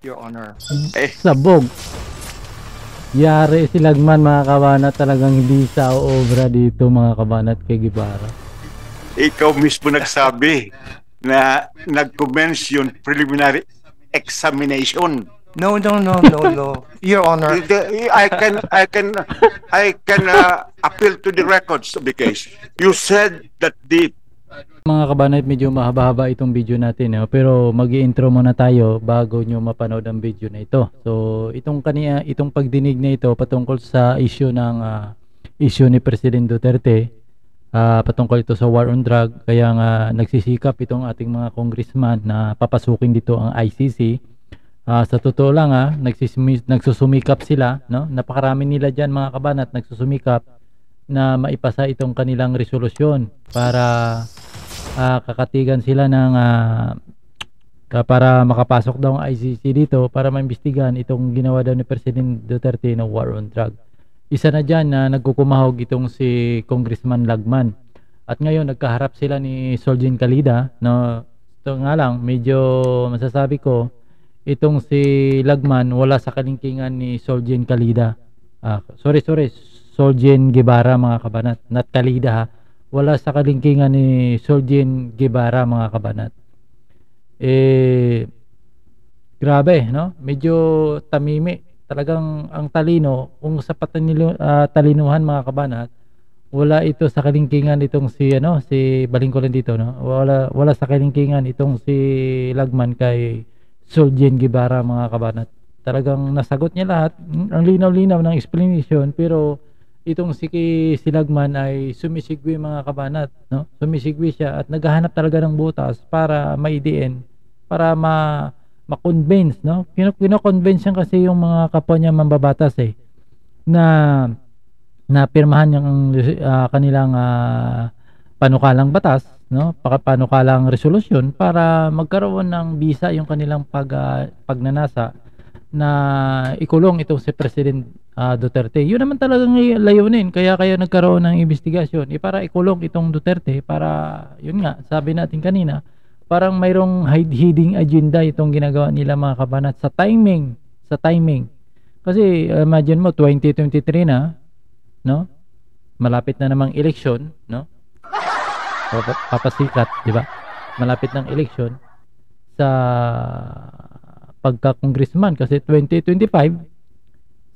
Your Honor. Sabog. Yari si Lagman mga kabanat, talagang hindi sa obra dito mga kabanat kay Guevara. Ikaw mismo nagsabi na nag-commence yung preliminary examination. No. Your Honor. I can appeal to the records of the case. You said that the Mga kabanat, medyo mahaba-haba itong video natin, pero mag-i-intro muna tayo bago nyo mapanood ang video na ito. So itong pagdinig na ito patungkol sa issue ni President Duterte, patungkol ito sa war on drug, kaya nga nagsisikap itong ating mga congressman na papasukin dito ang ICC. Sa totoo lang, nagsusumikap sila, no? Napakarami nila dyan mga kabanat, nagsusumikap na maipasa itong kanilang resolusyon para kakatigan sila ng para makapasok daw ang ICC dito para maimbestigahan itong ginawa daw ni President Duterte ng war on drug. Isa na dyan na nagkukumahog itong si Congressman Lagman, at ngayon nagkaharap sila ni Solgen kalida, no? Ito nga lang, medyo masasabi ko, itong si Lagman wala sa kalingkingan ni Solgen kalida. Solgen Guevara mga kabanat, not kalida ha. Wala sa kalingkingan ni Solgen Guevara mga kabanat. Grabe, no? Medyo tamimi. Talagang ang talino, kung sa talinuhan mga kabanat, wala ito sa kalingkingan itong si baling ko lang dito, no? Wala sa kalingkingan itong si Lagman kay Solgen Guevara mga kabanat. Talagang nasagot niya lahat. Ang linaw-linaw ng explanation, pero itong si Lagman ay sumisigwi mga kabanat, no? Sumisigwi siya at naghahanap talaga ng butas para maidiin, para ma-convince, no? Kino-convince siya kasi yung mga kapwa niya mambabatas na pirmahan yung kanilang panukalang batas, no? Panukalang resolusyon para magkaroon ng bisa yung kanilang pagnanasa na ikulong itong si President Duterte. Yun naman talagang layunin, kaya nagkaroon ng investigasyon para ikulong itong Duterte, para yun nga, sabi natin kanina, parang mayroong hiding agenda itong ginagawa nila mga kabanat sa timing. Kasi imagine mo 2023 na, no? Malapit na namang eleksyon, no? Papasikat, di ba? Malapit ng eleksyon sa pagka-congressman kasi 2025.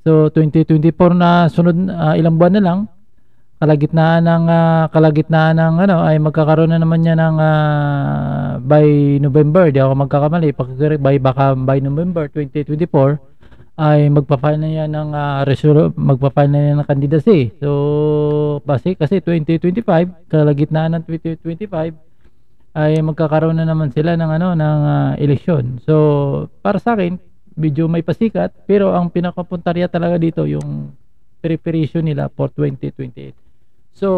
So 2024 na sunod, ilang buwan na lang, kalagitnaan ng ay magkakaroon na naman niya ng by November, di ako magkakamali, baka by November 2024 ay magpa-file na yan ng magpa-file na yan ng candidacy. So kasi 2025, kalagitnaan ng 2025 ay magkakaroon na naman sila ng eleksyon. So para sa akin, medyo may pasikat, pero ang pinakapuntarya talaga dito yung preparation nila for 2028. So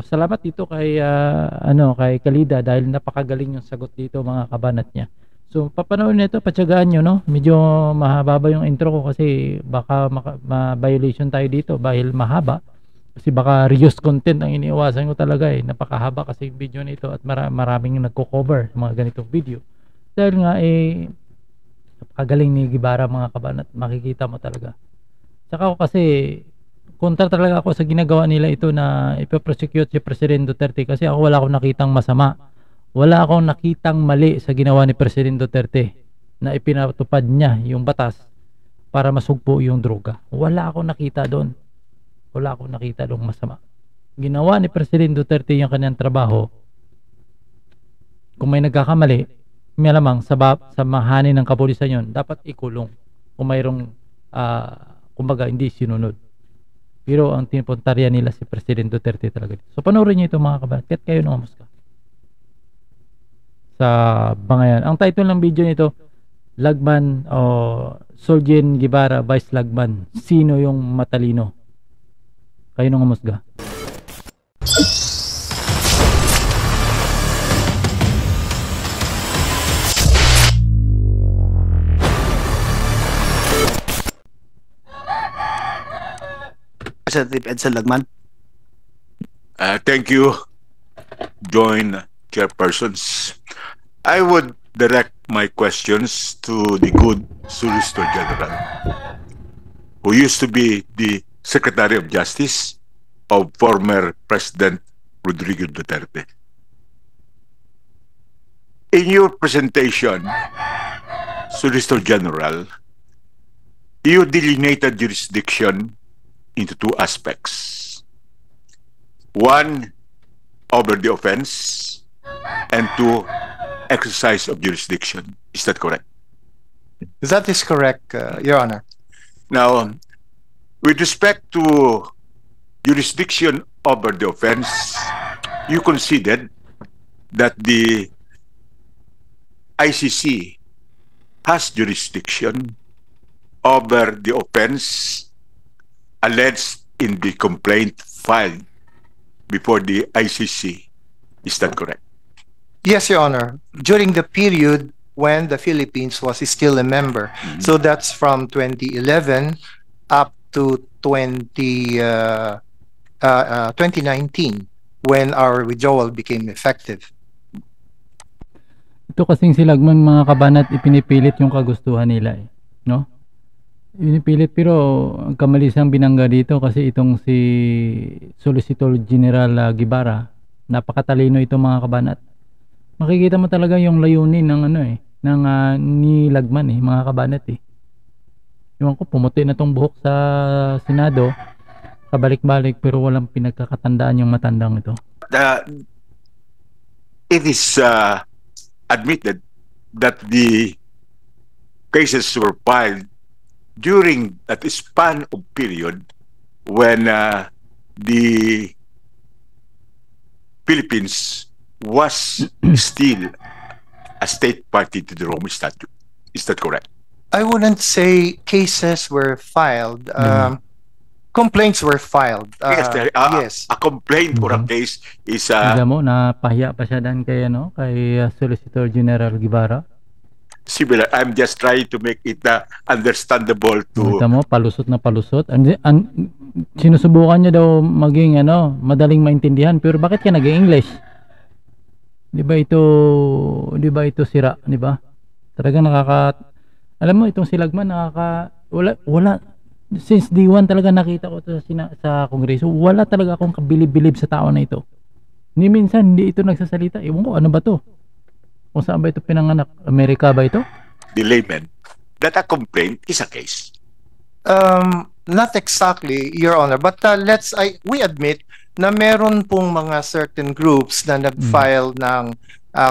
salamat dito kay kay Kalida dahil napakagaling yung sagot dito mga kabanat niya. So papanoorin nito, patyagaan nyo, no? Medyo mahaba yung intro ko kasi baka ma-violation tayo dito dahil mahaba. Kasi baka reuse content ang iniiwasan ko talaga napakahaba kasi yung video nito at maraming nagko-cover mga ganitong video. Dahil nga napakagaling ni Guevara mga kabanat, makikita mo talaga. Saka ako kasi kontra talaga ako sa ginagawa nila ito na ipaprosecute si President Duterte, kasi ako wala akong nakitang masama. Wala akong nakitang mali sa ginawa ni President Duterte na ipinatupad niya yung batas para masugpo yung droga. Wala akong nakita doon. Wala akong nakita doon masama. Ginawa ni President Duterte yung kanyang trabaho. Kung may nagkakamali, malamang sa mahanin ng kapulisan yon, dapat ikulong. Kung mayroong kumbaga hindi sinunod. Pero ang tinupuntarya nila si President Duterte talaga. So panoorin niyo ito mga kabayan, kahit kayo nung amuska sa bangayan. Ang title ng video nito, Lagman o Solgen Guevara Vice Lagman, sino yung matalino? Kayo nung amusga. Representative Edson Lagman. Thank you, joint chairpersons. I would direct my questions to the good Solicitor General, who used to be the Secretary of Justice of former President Rodrigo Duterte. In your presentation, Solicitor General, you delineated jurisdiction into two aspects. One, over the offense, and two, exercise of jurisdiction. Is that correct? That is correct, Your Honor. Now, with respect to jurisdiction over the offense, you conceded that the ICC has jurisdiction over the offense alleged in the complaint filed before the ICC. Is that correct? Yes, Your Honor. During the period when the Philippines was still a member. So that's from 2011 up to 2019 when our withdrawal became effective. Ito kasing si Lagman, mga kabanat, ipinipilit yung kagustuhan nila eh, no? Ipinipilit, pero ang kamalisang binangga dito kasi itong si Solicitor General Guevara, napakatalino itong mga kabanat. Makikita mo talaga yung layunin ng ni Lagman eh, mga kabanat eh. Ewan ko, pumuti na tong buhok sa Senado, kabalik-balik, pero walang pinagkakatandaan yung matandang ito. It is admitted that the cases were filed during that span of period when the Philippines was still a state party to the Rome Statute. Is that correct? I wouldn't say cases were filed. Complaints were filed. Yes, a complaint or a case is Alam mo, napahiya pa siya dan kay, kay Solicitor General Guevara. similar. I'm just trying to make it understandable to... Kita mo, palusot na palusot. Sinusubukan niya daw maging madaling maintindihan, pero bakit ka nag-English? Di ba ito sira, di ba? Talagang alam mo, itong si Lagman, wala, since day one talaga nakita ko sa Kongreso, wala talaga akong kabilib-bilib sa tao na ito. Ni minsan, hindi ito nagsasalita. Ewan ko, ano ba to? Kung saan ba ito pinanganak? Amerika ba ito? The layman, that a complaint is a case. Not exactly, Your Honor, but we admit na meron pong mga certain groups na nag-file ng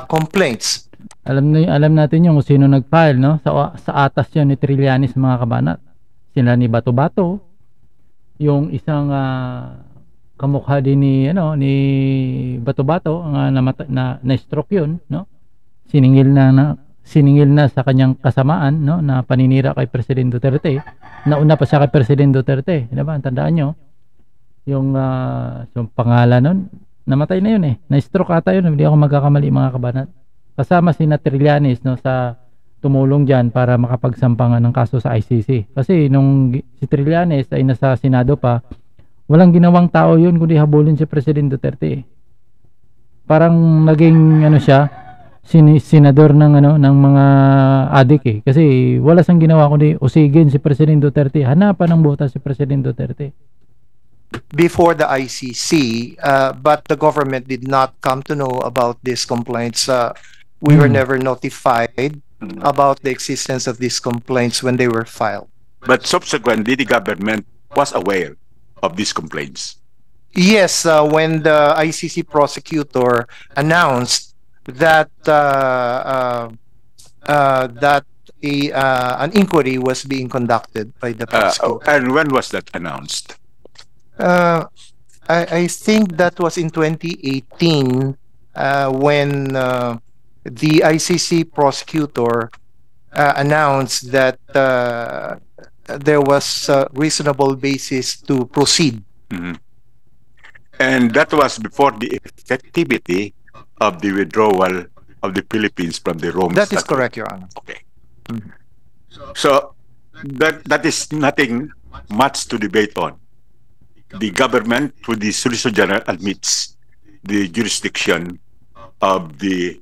complaints. Alam natin yung kung sino nag-file, no? Sa atas yan ni Trillanes, mga kabanat. Sila ni Bato-Bato, yung isang kamukha din ni Bato-Bato, na stroke yun, no? Siningil na sa kanyang kasamaan, no, na paninira kay President Duterte. Nauna pa siya kay President Duterte, di ba? Tandaan nyo yung pangalan nun, namatay na yun eh, na stroke ata yun, hindi ako magkakamali, mga kabanat. Kasama si Trillanes, no, sa tumulong dyan para makapagsampangan ng kaso sa ICC. Kasi nung si Trillanes ay nasa Senado pa, walang ginawang tao yun kundi habulin si President Duterte. Parang naging siya, senador ng mga adik eh. Kasi wala sang ginawa kundi usigin si President Duterte, hanapan ng bota si President Duterte. Before the ICC, but the government did not come to know about these complaints. We were never notified about the existence of these complaints when they were filed. But subsequently, the government was aware of these complaints. Yes, when the ICC prosecutor announced that an inquiry was being conducted by the prosecutor. And when was that announced? I think that was in 2018 when the ICC prosecutor announced that there was a reasonable basis to proceed. And that was before the effectivity of the withdrawal of the Philippines from the Rome That is Statute. correct, Your Honor. Okay. So that is nothing much to debate on. The government, through the Solicitor General, admits the jurisdiction of the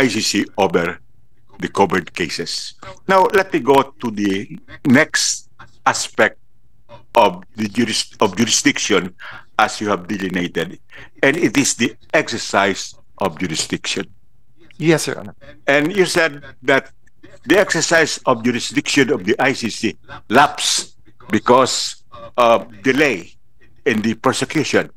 ICC over the covered cases. Now, let me go to the next aspect of the jurisdiction as you have delineated, and it is the exercise of jurisdiction. Yes, Your Honor. And you said that the exercise of jurisdiction of the ICC lapsed because of delay in the prosecution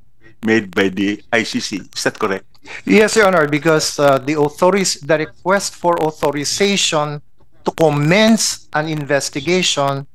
made by the ICC. Is that correct? Yes, Your Honor, because the request for authorization to commence an investigation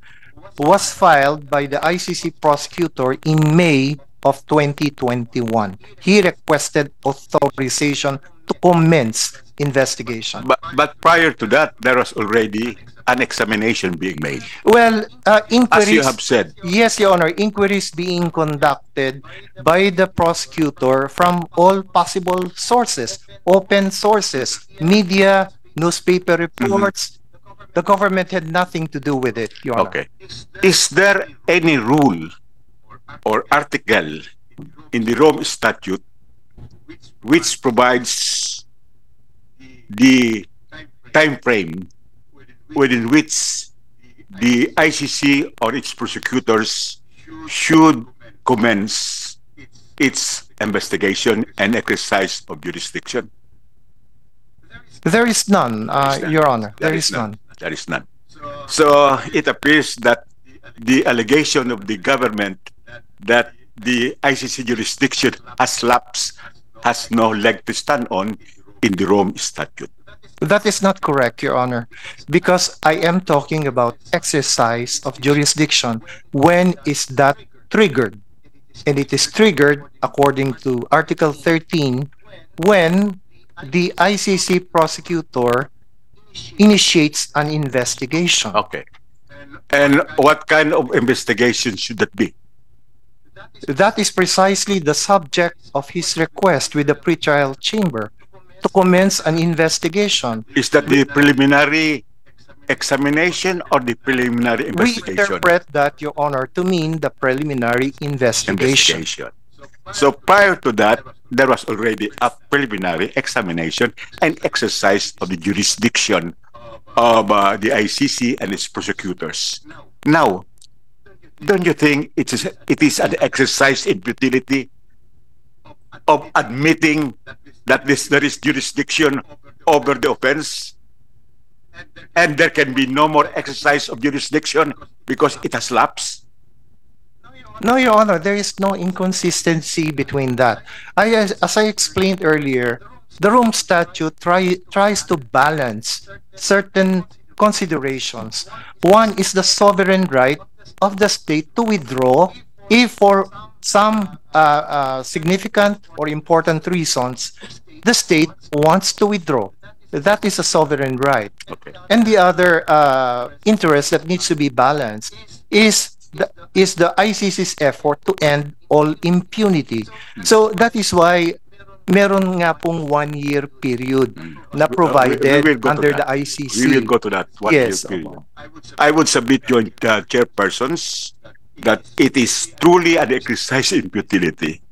was filed by the ICC prosecutor in May of 2021. He requested authorization to commence investigation. But prior to that, there was already an examination being made. Well, As you inquiries, have said, yes, Your Honor, inquiries being conducted by the prosecutor from all possible sources, open sources, media, newspaper reports. The government had nothing to do with it, Your Honor. okay. Is there any rule or article in the Rome Statute which provides the time frame within which the ICC or its prosecutors should commence its investigation and exercise of jurisdiction? There is none, none. Your Honor. There is none. There is none. So it appears that the allegation of the government that the ICC jurisdiction has lapsed has no leg to stand on in the Rome Statute. That is not correct, Your Honor, because I am talking about exercise of jurisdiction. When is that triggered? And it is triggered according to Article 13 when the ICC prosecutor initiates an investigation. Okay. And what kind of investigation should that be? That is precisely the subject of his request with the pretrial chamber to commence an investigation. Is that the preliminary examination or the preliminary We investigation? interpret that, Your Honor, to mean the preliminary investigation. So prior to that, there was already a preliminary examination and exercise of the jurisdiction of the ICC and its prosecutors. Now, don't you think it is an exercise in futility of admitting that there is jurisdiction over the offense and there can be no more exercise of jurisdiction because it has lapsed? No, Your Honor, there is no inconsistency between that. As I explained earlier, the Rome Statute tries to balance certain considerations. One is the sovereign right of the state to withdraw if for some significant or important reasons the state wants to withdraw. That is a sovereign right. Okay. And the other interest that needs to be balanced is the ICC's effort to end all impunity. So that is why meron nga pong 1-year period na provided We will go to under that. the ICC. We will go to that. Yes, period. opo. I would submit joint chairpersons that it is truly an exercise in futility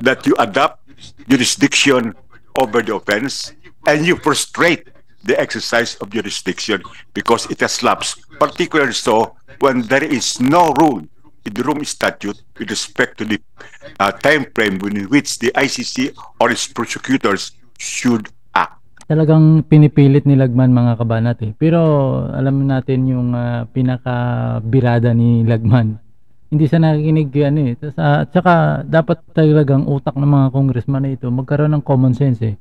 that you adopt jurisdiction over the offense and you frustrate the exercise of jurisdiction because it has lapsed, particularly so when there is no rule in the Rome Statute with respect to the time frame within which the ICC or its prosecutors should act. Talagang pinipilit ni Lagman, mga kabanat eh. Pero alam natin yung pinakabirada ni Lagman. Hindi siya nakikinig eh. At saka dapat talagang utak ng mga congressman na ito magkaroon ng common sense eh.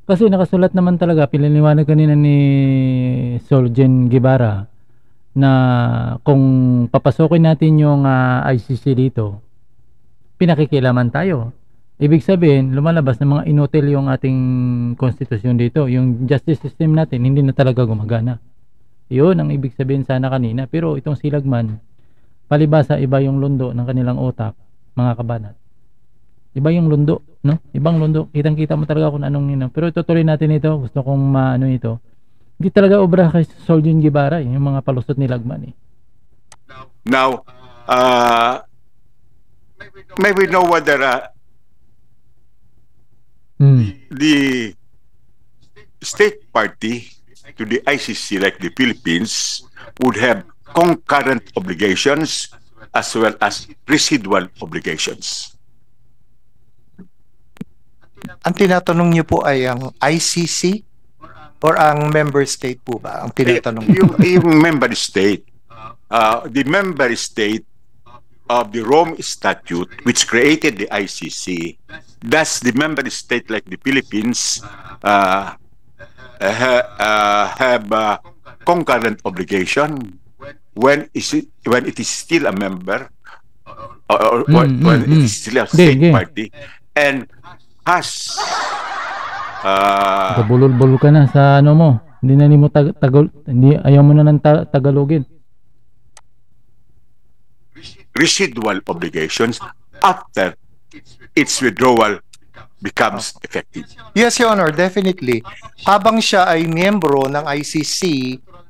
Kasi nakasulat naman talaga, pinaliwanag kanina ni Solgen Guevara na kung papasokin natin yung ICC dito, pinakikilaman tayo. Ibig sabihin, lumalabas na mga inutil yung ating konstitusyon dito. Yung justice system natin, hindi na talaga gumagana. Yun ang ibig sabihin sana kanina. Pero itong si Lagman, palibasa iba yung lundo ng kanilang utak, mga kabanat. Iba yung lundo, no? Ibang lundo. Kitang-kita mo talaga kung anong nino. Pero itutuloy natin ito. Gusto kong maano ito. Hindi talaga obra kay Solgen Guevara, yung mga palusot ni Lagman eh. Now, may we know whether the state party to the ICC, like the Philippines, would have concurrent obligations as well as residual obligations. Ang tinatanong niyo po ay ang ICC or ang member state po ba? Ang tinatanong niyo. Yung member state, the member state of the Rome Statute, which created the ICC, thus the member state like the Philippines have concurrent obligation when it is still a member or when it is still a state party and has Kabulol-bulol ka na sa ano mo. Hindi na mo hindi ayaw mo na ng Tagalogin. residual obligations after its withdrawal becomes effective. Yes, Your Honor, definitely. Habang siya ay miyembro ng ICC,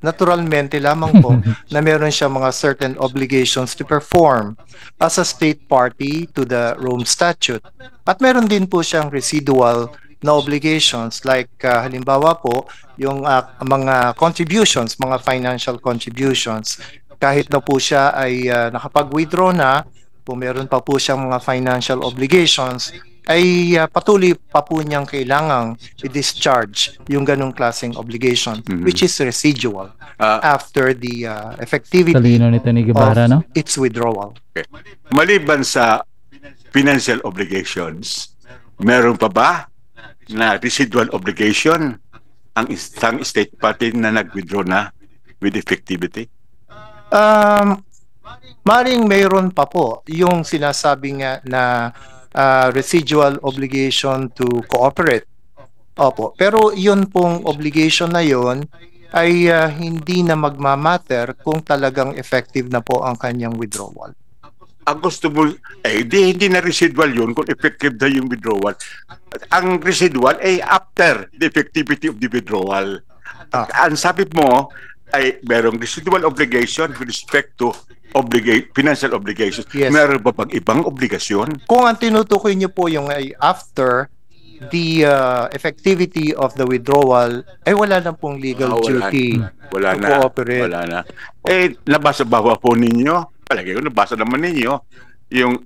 naturalmente lamang po na meron siya mga certain obligations to perform as a state party to the Rome Statute. At meron din po siyang residual na obligations like halimbawa po yung mga contributions, mga financial contributions. Kahit na po siya ay nakapag-withdraw na, kung meron pa po siyang mga financial obligations, ay patuloy pa po niyang kailangang i-discharge yung ganong klaseng obligation, which is residual after the effectivity Talino nito ni Guevara, no? its withdrawal. Okay. Maliban sa financial obligations, meron pa ba na residual obligation ang isang state party na nag-withdraw na with effectivity? Maring mayroon pa po yung sinasabi nga na residual obligation to cooperate. Opo. Pero yun pong obligation na yun ay hindi na magmamatter kung talagang effective na po ang kanyang withdrawal. Ang gusto mo, hindi na residual yun kung effective na yung withdrawal. Ang residual ay after the effectivity of the withdrawal. Ang sabi mo ay merong residual obligation with respect to financial obligations. Yes. Meron ba bang ibang obligasyon? Kung ang tinutukoy niyo po yung ay after the effectivity of the withdrawal, ay wala na pong legal duty wala to na, cooperate. wala na. Nabasa ba po ninyo? Palagay ko, nabasa naman ninyo yung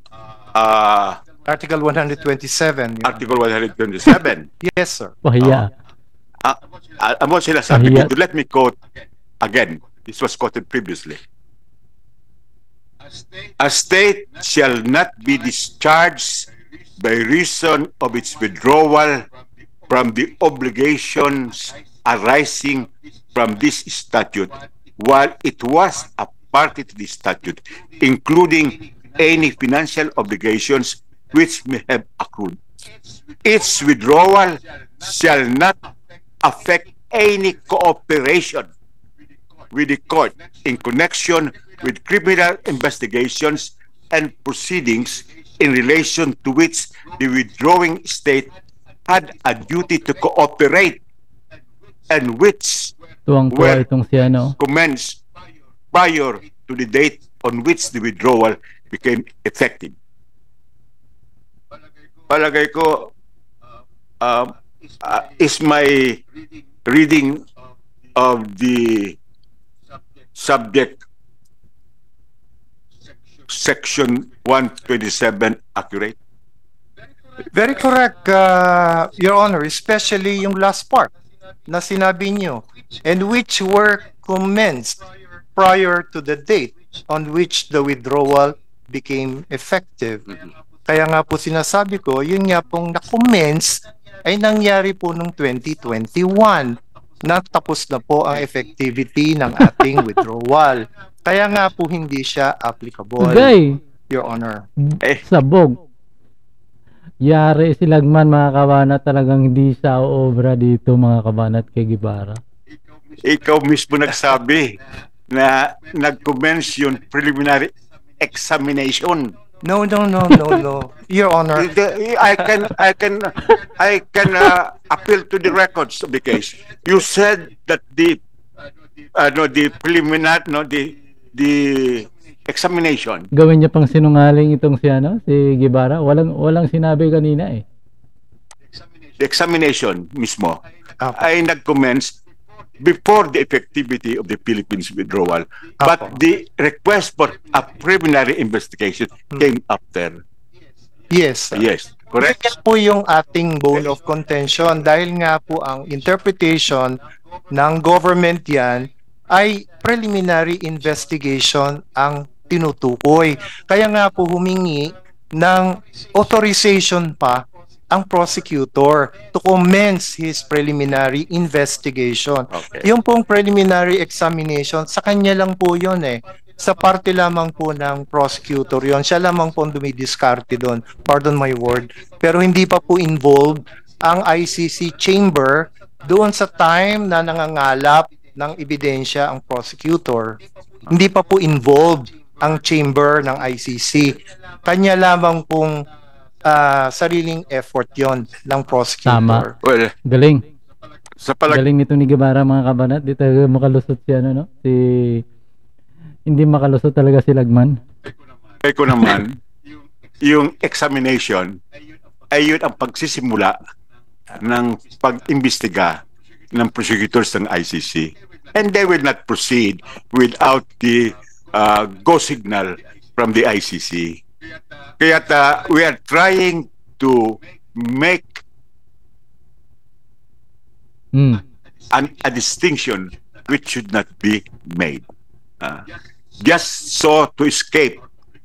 Article 127. Article 127. Yes, sir. Pahiya. Amo sila sabi dito, let me quote again. This was quoted previously. A state shall not be discharged by reason of its withdrawal from the obligations arising from this statute while it was a party to this statute, including any financial obligations which may have accrued. Its withdrawal shall not affect any cooperation with the court in connection with criminal investigations and proceedings in relation to which the withdrawing state had a duty to cooperate and which Tuwang-tuwa itong si ano. commenced prior to the date on which the withdrawal became effective. Palagay ko, is my reading of the subject section 127 accurate? Very correct, Your Honor, especially yung last part na sinabi nyo, and which were commenced prior to the date on which the withdrawal became effective. Kaya nga po sinasabi ko, yun nga pong na-commence ay nangyari po noong 2021 na tapos na po ang effectivity ng ating withdrawal. Kaya nga po hindi siya applicable, Your Honor. Sabog. Yari si Lagman, mga kabanat, talagang hindi siya obra dito, mga kabanat, kay Guevara. Ikaw mismo nagsabi na nag-commence yung preliminary examination. No. Your Honor. I can appeal to the records of the case. You said that the preliminary, the examination. Gawin niya pang sinungaling itong si Guevara. Walang sinabi kanina eh. The examination mismo ay nag-commence before the effectivity of the Philippines withdrawal, but Apo. the request for a preliminary investigation came after. Yes. Yes, Yun correct? nga po yung ating bone of contention dahil nga po ang interpretation ng government yan ay preliminary investigation ang tinutukoy. Kaya nga po humingi ng authorization pa ang prosecutor to commence his preliminary investigation. Okay. Yung pong preliminary examination, sa kanya lang po yun eh. Sa parte lamang po ng prosecutor yon, siya lamang po dumidiskarte doon, pardon my word, pero hindi pa po involved ang ICC chamber doon sa time na nangangalap ng ebidensya ang prosecutor. Hindi pa po involved ang chamber ng ICC. Kanya lamang pong sariling effort yon ng prosecutor. Well, Galing. sa palag Galing nito ni Guevara, mga kabanat. Di talaga makalusot si ano, no? Hindi makalusot talaga si Lagman. ko naman, yung examination ay yun ang pagsisimula ng pag-imbestiga ng prosecutors ng ICC. And they will not proceed without the go signal from the ICC. Kaya we are trying to make a distinction which should not be made. Just so to escape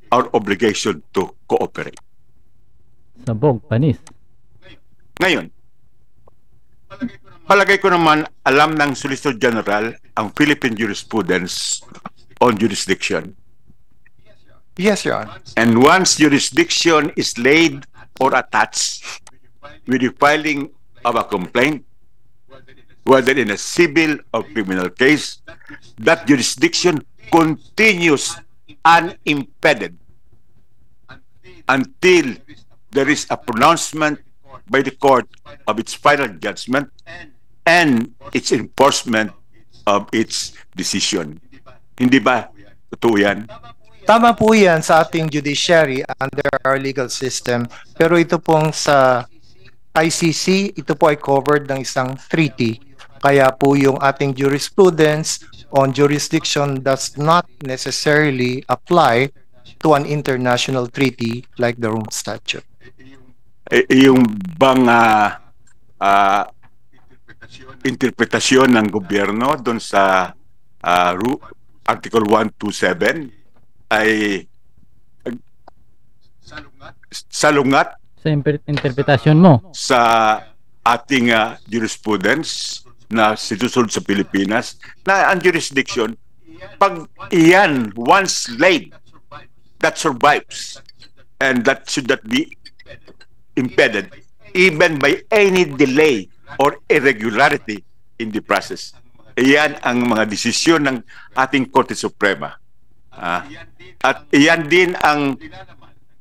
our obligation to cooperate. Sabog, panis. Ngayon, palagay ko naman alam ng Solicitor General ang Philippine jurisprudence on jurisdiction. Yes, Your Honor. And once jurisdiction is laid or attached with the filing of a complaint, whether in a civil or criminal case, that jurisdiction continues unimpeded until there is a pronouncement by the court of its final judgment and its enforcement of its decision. Hindi ba totoo yan? Tama po yan sa ating judiciary under our legal system. Pero ito pong sa ICC, ito po ay covered ng isang treaty. Kaya po yung ating jurisprudence on jurisdiction does not necessarily apply to an international treaty like the Rome Statute. Yung bang interpretasyon ng gobyerno doon sa Article 127 ay salungat Sa interpretasyon mo. sa ating jurisprudence na sinusunod sa Pilipinas na ang jurisdiction, pag iyan once laid, that survives and that should not be impeded even by any delay or irregularity in the process. Iyan ang mga desisyon ng ating Korte Suprema. At iyan din ang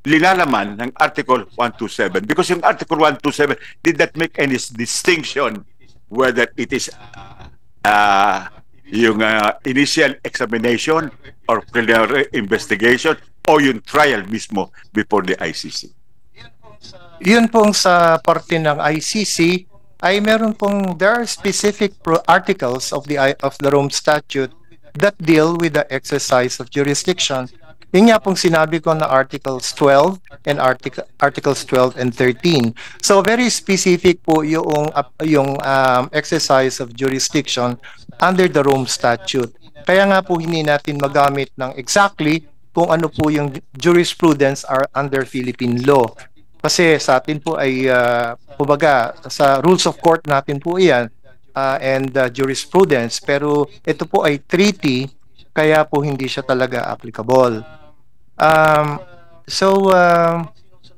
linalaman ng Article 127 because yung Article 127 did not make any distinction whether it is yung initial examination or preliminary investigation o yung trial mismo before the ICC. Yun pong sa parte ng ICC ay meron pong there are specific articles of the Rome Statute that deal with the exercise of jurisdiction. Yun nga pong sinabi ko na Articles 12 and Articles 12 and 13. So very specific po yung exercise of jurisdiction under the Rome Statute. Kaya nga po hindi natin magamit ng exactly kung ano po yung jurisprudence are under Philippine law. Kasi sa atin po ay kumbaga sa rules of court natin po iyan and jurisprudence, pero ito po ay treaty kaya po hindi siya talaga applicable.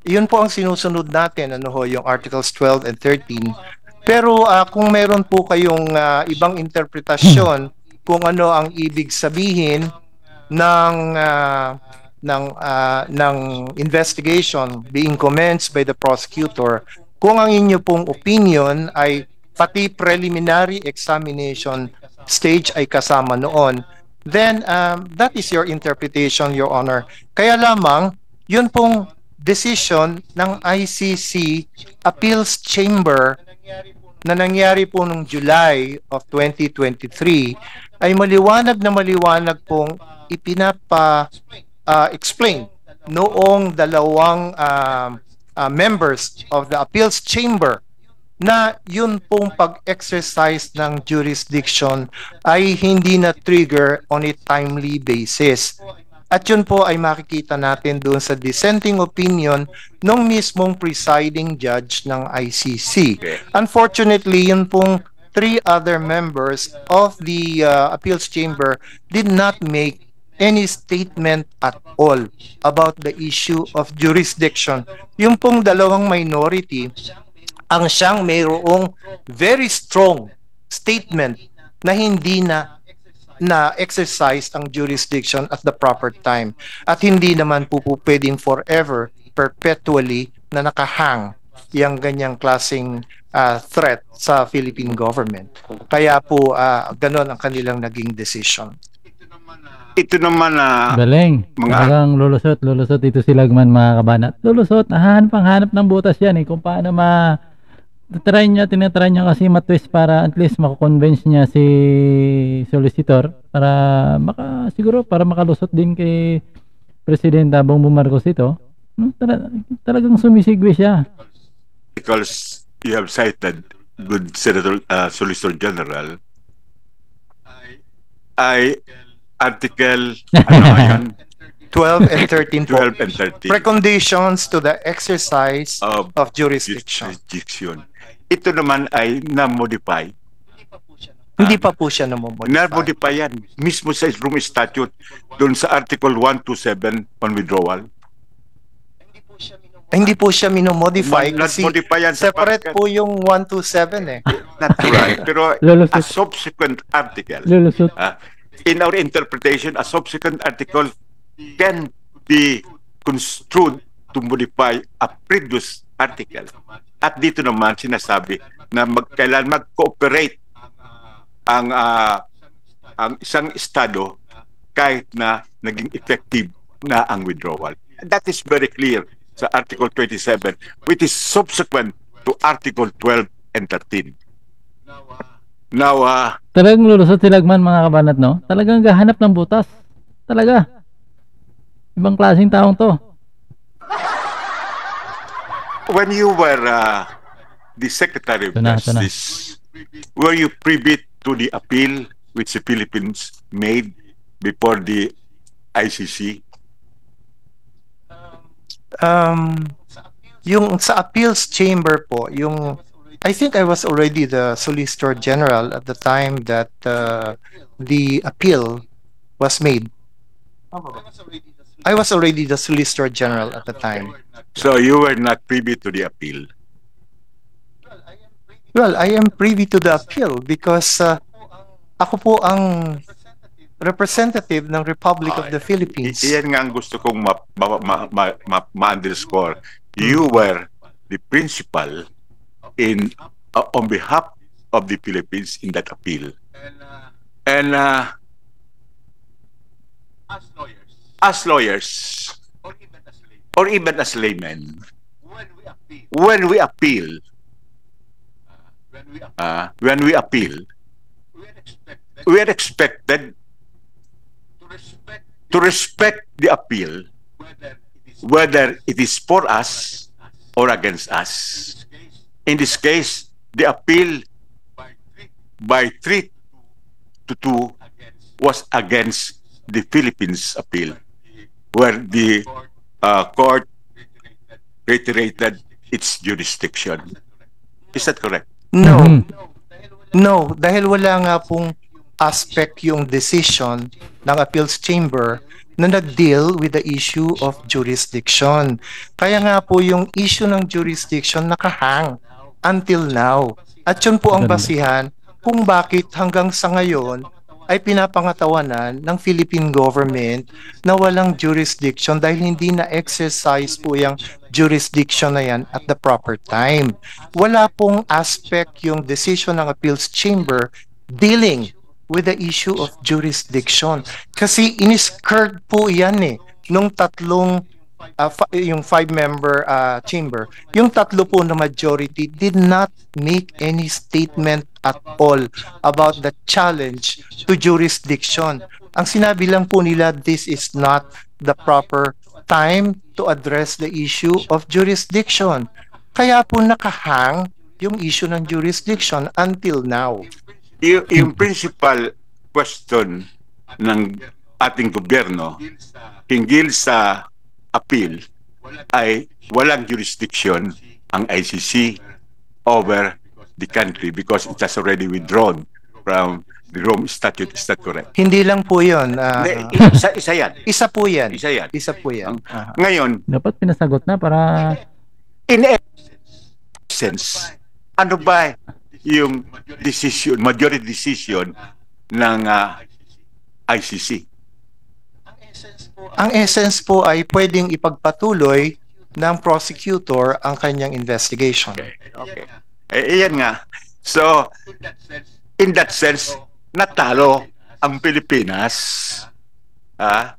Yun po ang sinusunod natin, yung Articles 12 and 13. Pero kung meron po kayong ibang interpretasyon kung ano ang ibig sabihin ng investigation being commenced by the prosecutor, kung ang inyo pong opinion ay pati preliminary examination stage ay kasama noon, then that is your interpretation, Your Honor. Kaya lamang, yun pong decision ng ICC Appeals Chamber na nangyari po noong July of 2023 ay maliwanag na maliwanag pong explain noong dalawang members of the appeals chamber na yun pong pag-exercise ng jurisdiction ay hindi na trigger on a timely basis. At yun po ay makikita natin doon sa dissenting opinion ng mismong presiding judge ng ICC. Unfortunately, yun pong three other members of the appeals chamber did not make any statement at all about the issue of jurisdiction. Yung pong dalawang minority, ang siyang mayroong very strong statement na hindi na exercise ang jurisdiction at the proper time. At hindi naman po pwedeng forever, perpetually na nakahang yung ganyang klaseng threat sa Philippine government. Kaya po ganon ang kanilang naging decision. Ito naman Galing. Talagang lulusot ito si Lagman, mga kabanat. Lulusot, hanap ng butas yan kung paano tinatry niya kasi matwist para at least mako-convince niya si solicitor para siguro para makalusot din kay Presidente Bongbong Marcos ito. Talagang sumisigwi siya. Because you have cited good Senator Solicitor General, Article 12 and 13 po. 12 and 13 Preconditions to the exercise of jurisdiction. Ito naman ay na-modify. Hindi pa po siya namomodify. Na-modify yan mismo sa Room Statute doon sa Article 127 on withdrawal. Hindi po siya minomodify kasi yan separate po yung 127 Not right. Pero a subsequent article. In our interpretation, a subsequent article can be construed to modify a previous article. At dito naman sinasabi na kailan mag-cooperate ang isang estado kahit na naging effective na ang withdrawal. That is very clear sa Article 27, which is subsequent to Article 12 and 13. Now, talagang lulusot si Lagman, mga kabanat, no? Talagang gahanap ng butas. Talaga. Ibang klaseng taong to. When you were the Secretary of Justice, were you privy to the appeal which the Philippines made before the ICC? Yung sa appeals chamber po, I think I was already the Solicitor General at the time that the appeal was made. I was already the Solicitor General at the time. So you were not privy to the appeal? Well, I am privy to the appeal because ako po ang representative ng Republic of the Philippines. Iyan nga ang gusto kong ma-underscore. You were the principal on behalf of the Philippines in that appeal. And as lawyers, or even as laymen, when we appeal, we are expected to respect the appeal, whether it is for us or against us. In this case, the appeal by 3-2 was against the Philippines appeal, where the court reiterated its jurisdiction. Is that correct? No. No, dahil wala nga pong aspect yung decision ng appeals chamber na nag-deal with the issue of jurisdiction. Kaya nga po yung issue ng jurisdiction nakahang until now. At yun po ang basihan kung bakit hanggang sa ngayon ay pinapangatawanan ng Philippine government na walang jurisdiction dahil hindi na-exercise po yung jurisdiction na yan at the proper time. Wala pong aspect yung decision ng appeals chamber dealing with the issue of jurisdiction. Kasi iniskirt po yan nung tatlong yung five-member chamber, yung tatlo po na majority did not make any statement at all about the challenge to jurisdiction. Ang sinabi lang po nila, this is not the proper time to address the issue of jurisdiction. Kaya po nakahang yung issue ng jurisdiction until now. Yung principal question ng ating gobyerno hinggil sa appeal ay walang jurisdiction ang ICC over the country because it has already withdrawn from the Rome Statute. Is that correct? Hindi lang po yun. Isa yan. Isa po yan. Isa yan. Isa po yan. Ngayon, Dapat pinasagot na para in essence, ano ba yung decision, majority decision ng ICC? Ang essence po ay pwedeng ipagpatuloy ng prosecutor ang kanyang investigation. Okay. Iyan nga. So, in that sense, natalo ang Pilipinas. At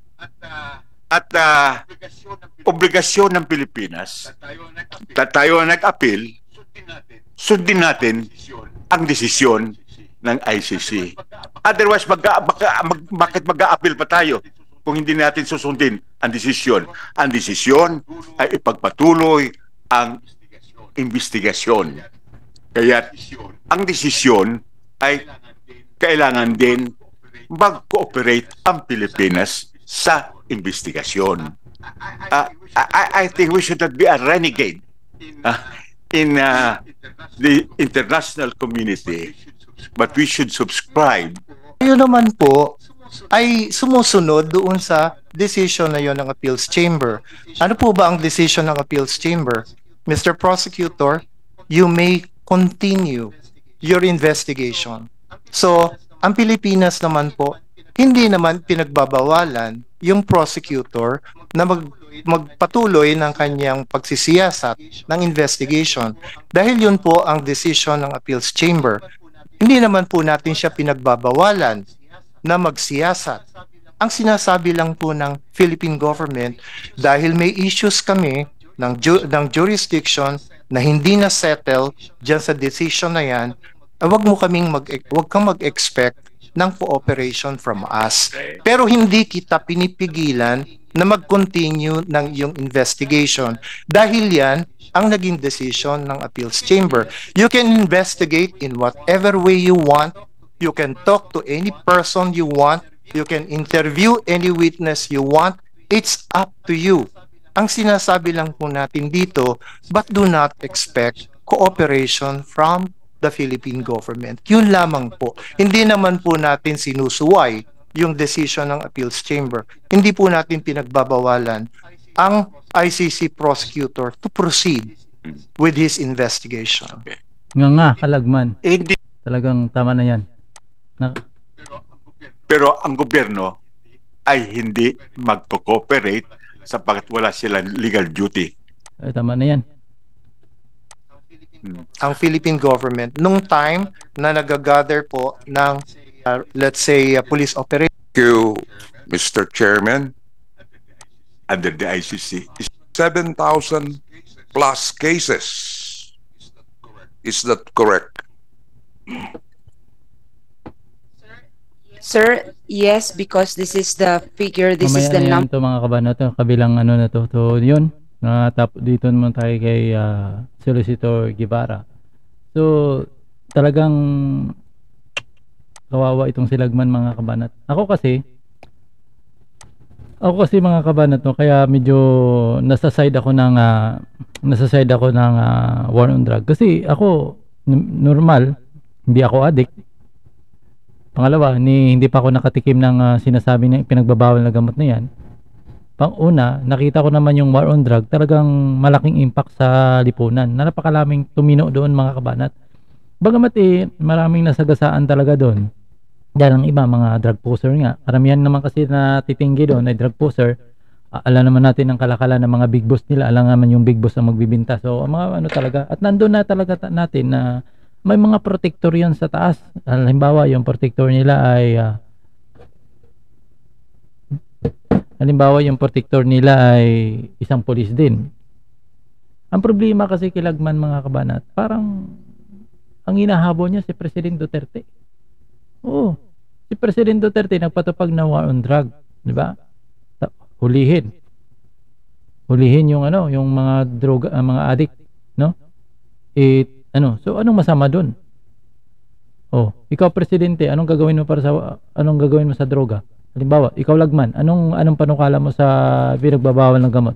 obligasyon ng Pilipinas na tayo nag-appeal, sundin natin ang desisyon ng ICC. Otherwise, bakit mag-a-appeal pa tayo kung hindi natin susundin ang desisyon? Ang desisyon ay ipagpatuloy ang investigasyon. Kaya ang desisyon ay kailangan din mag-cooperate ang Pilipinas sa investigasyon. I think we should not be a renegade in the international community, but we should subscribe. Yun naman po ay sumusunod doon sa decision na yon ng Appeals Chamber. Ano po ba ang decision ng Appeals Chamber? Mr. Prosecutor, you may continue your investigation. So, ang Pilipinas naman po, hindi naman pinagbabawalan yung prosecutor na magpatuloy ng kanyang pagsisiyasat ng investigation. Dahil yun po ang decision ng Appeals Chamber. Hindi naman po natin siya pinagbabawalan na magsiyasat. Ang sinasabi lang po ng Philippine government, dahil may issues kami ng jurisdiction na hindi na settle dyan sa decision na yan, wag kang mag-expect ng cooperation from us. Pero hindi kita pinipigilan na mag-continue ng iyong investigation dahil yan ang naging decision ng Appeals Chamber. You can investigate in whatever way you want. You can talk to any person you want. You can interview any witness you want. It's up to you. Ang sinasabi lang po natin dito, but do not expect cooperation from the Philippine government. Yun lamang po. Hindi naman po natin sinusuway yung decision ng Appeals Chamber. Hindi po natin pinagbabawalan ang ICC prosecutor to proceed with his investigation. nga Kalagman. Hindi. Talagang tama na yan. Pero ang gobyerno ay hindi mag-cooperate sapagkat wala silang legal duty. Ay, tama na yan. Ang Philippine government, nung time na nag-gather po ng, let's say, police operation. Thank you, Mr. Chairman. Under the ICC. 7,000 plus cases. Is that correct? Sir, yes, because this is the figure, this is Mamaya the na yan number. to mga kabanata, kabilang ano na to. So, yun. Dito naman tayo kay Solicitor Guevara. So, talagang kawawa itong si Lagman mga kabanat. Ako kasi mga kabanat no, kaya medyo nasa side ako ng war on drug kasi ako normal, hindi ako addict. Pangalawa, hindi pa ako nakatikim ng sinasabi ng pinagbabawal na gamot na yan. Pang-una, nakita ko naman yung war on drug, talagang malaking impact sa lipunan. Napakalaming tumino doon mga kabanat. Bagamat maraming nasagasaan talaga doon. Dahil ang iba, mga drug poser nga. Karamihan naman kasi na titinggi doon ay drug poser. Alam naman natin ang kalakalan ng mga big boss nila. Alam naman yung big boss ang magbibinta. So, mga ano talaga. At nandun na talaga natin na may mga protector yan sa taas. Halimbawa, yung protector nila ay Halimbawa, yung protector nila ay isang pulis din. Ang problema kasi kay Lagman, mga kabanat, parang ang hinahabol niya si President Duterte. Oo. Si President Duterte nagpatupag na war on drug, di ba? Hulihin. Hulihin yung yung mga droga, mga addict, no? So anong masama doon? Oh, ikaw presidente, anong gagawin mo sa droga? Halimbawa, ikaw Lagman, anong panukala mo sa pinagbabawal ng gamot?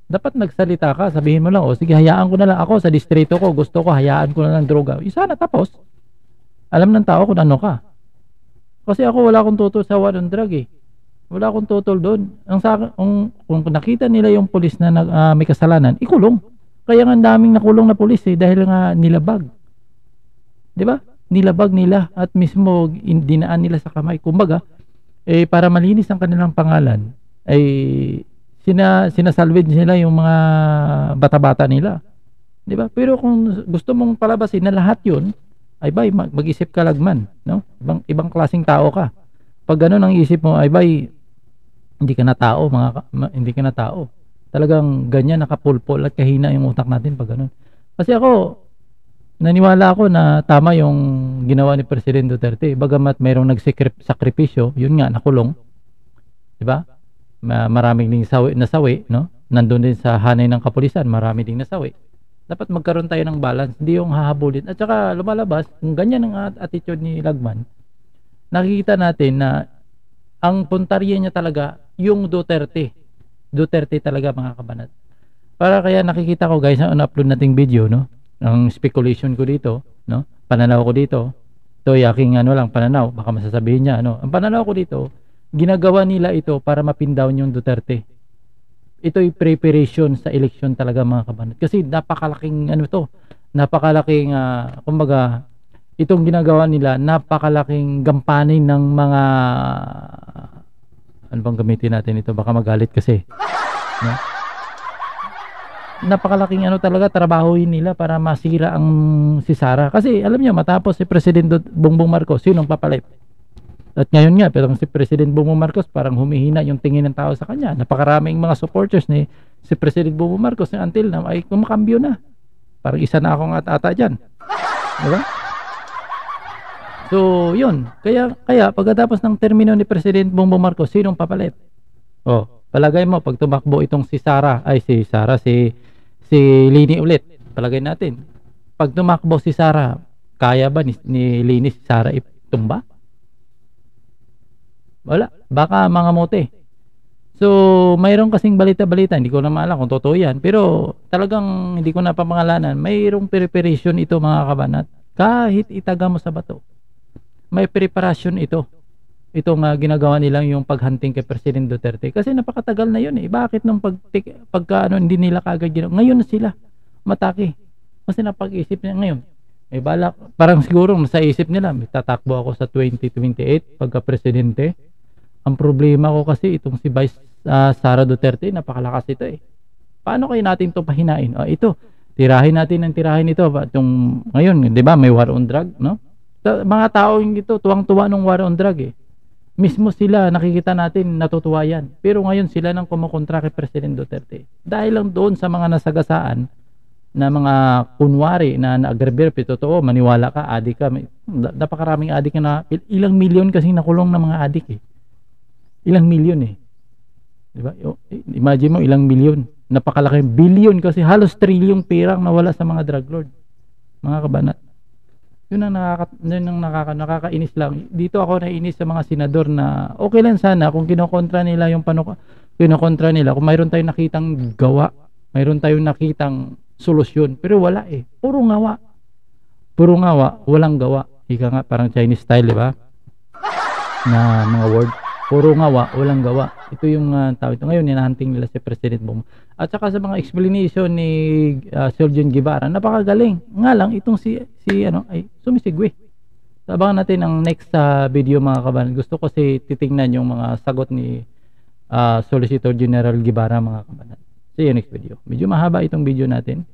Dapat nagsalita ka, sabihin mo lang, sige, hayaan ko na lang ako sa distrito ko, gusto ko hayaan ko na lang droga. Sana tapos. Alam ng tao kung ano ka. Kasi ako wala akong tutol sa war on drug eh. Wala akong tutol doon. Kung nakita nila yung pulis na may kasalanan, ikulong. Kaya nga daming nakulong na pulis dahil nga nilabag. 'Di ba? Nilabag nila at mismo dinaan nila sa kamay. Kumbaga, para malinis ang kanilang pangalan, ay sinasalvage nila yung mga bata-bata nila. 'Di ba? Pero kung gusto mong palabasin na lahat 'yun, ay bay, mag-isip ka Lagman, no? Ibang klaseng tao ka. Pag gano'n ang isip mo, ay bay, hindi ka na tao, hindi ka na tao. Talagang ganyan, nakapulpol at kahina yung utak natin pag gano'n. Kasi ako, naniwala ako na tama yung ginawa ni President Duterte. Bagamat mayroong nagsakripisyo, yun nga, nakulong. Diba? Maraming ding nasawi, no? Nandun din sa hanay ng kapulisan, marami ding nasawi. Dapat magkaroon tayo ng balance, hindi yung hahabulin. At saka lumalabas, kung ganyan ang attitude ni Lagman, nakikita natin na ang puntarya niya talaga yung Duterte. Duterte talaga, mga kabanat. Para kaya nakikita ko guys, na upload nating video, no? Ang speculation ko dito, no? Pananaw ko dito. Ito yaking lang pananaw, baka masasabihin niya, ano? Ang pananaw ko dito, ginagawa nila ito para mapin down yung Duterte. Ito'y preparation sa election talaga, mga kabanat. Kasi napakalaking napakalaking kumbaga itong ginagawa nila, napakalaking gampanin ng mga ano bang gamitin natin ito, baka magalit kasi, no? Napakalaking talaga trabahoin nila para masira ang si Sara. Kasi alam niyo, matapos si President Bongbong Marcos, sinong papalit? At ngayon nga, pero si President Bongbong Marcos parang humihina yung tingin ng tao sa kanya. Napakaraming mga supporters ni si President Bongbong Marcos na until now ay kumakambyo na. Parang isa na akong ata dyan. Diba? So, yun. Kaya pagkatapos ng termino ni President Bongbong Marcos, sinong papalit? Palagay mo, pag tumakbo itong si Lini ulit. Palagay natin. Pag tumakbo si Sara, kaya ba ni Lini si Sara itumba? Wala. Baka mga mote. So, mayroon kasing balita-balita. Hindi ko na maalam kung totoo yan. Pero, talagang hindi ko na pamangalanan. Mayroong preparation ito, mga kabanat. Kahit itaga mo sa bato. May preparasyon ito. Itong ginagawa nilang yung paghunting kay President Duterte. Kasi napakatagal na yun eh. Bakit nung hindi nila kagad ginawa? Ngayon na sila matake. Kasi napag-isip nila ngayon. May balak. Parang siguro sa isip nila, may tatakbo ako sa 2028 pagka-presidente. Ang problema ko kasi itong si Vice Sara Duterte, napakalakas ito eh. Paano kayo natin ito pahinain? Ito, tirahin ito. Ngayon, di ba, may war on drug, no? Mga tao yung ito, tuwang-tuwa ng war on drug eh. Mismo sila, nakikita natin, natutuwa yan. Pero ngayon sila nang kumukontra kay President Duterte. Dahil lang doon sa mga nasagasaan na mga kunwari na nag-reverb, totoo, maniwala ka, adik ka. Napakaraming adik na, ilang milyon kasing nakulong na mga adik eh. Ilang milyon eh. Diba? Imagine mo, ilang milyon. Napakalaking billion kasi halos trilyong perang nawala sa mga drug lord. Mga kabanat. Yun ang nakakainis lang. Dito ako naiinis sa mga senador na okay lang sana kung kinokontra nila kinokontra nila kung mayroon tayong nakitang gawa, mayroon tayong nakitang solusyon. Pero wala eh. Puro ngawa. Walang gawa. Ika nga, parang Chinese style, di ba? Na mga word. Puro ngawa, walang gawa. Ito yung tao ito. Ngayon, hinahunting nila si President Bongbong. At saka sa mga explanation ni Solgen Guevara, napakagaling. Nga lang, itong ay sumisigwi. Abangan natin ang next video, mga kabanan. Gusto ko kasi titingnan yung mga sagot ni Solicitor General Guevara, mga kabanan. See you next video. Medyo mahaba itong video natin.